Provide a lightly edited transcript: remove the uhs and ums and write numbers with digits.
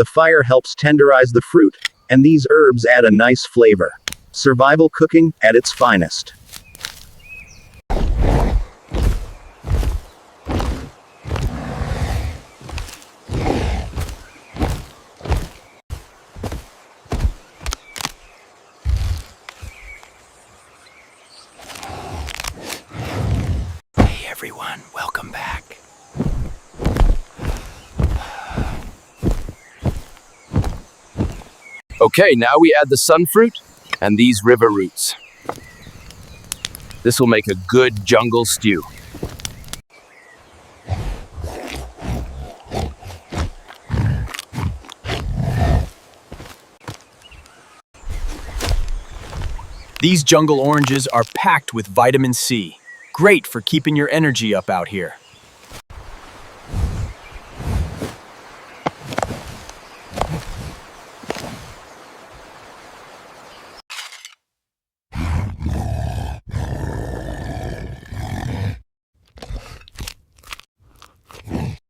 The fire helps tenderize the fruit, and these herbs add a nice flavor. Survival cooking at its finest. Hey everyone, welcome back. Okay, now we add the sunfruit and these river roots. This will make a good jungle stew. These jungle oranges are packed with vitamin C. Great for keeping your energy up out here.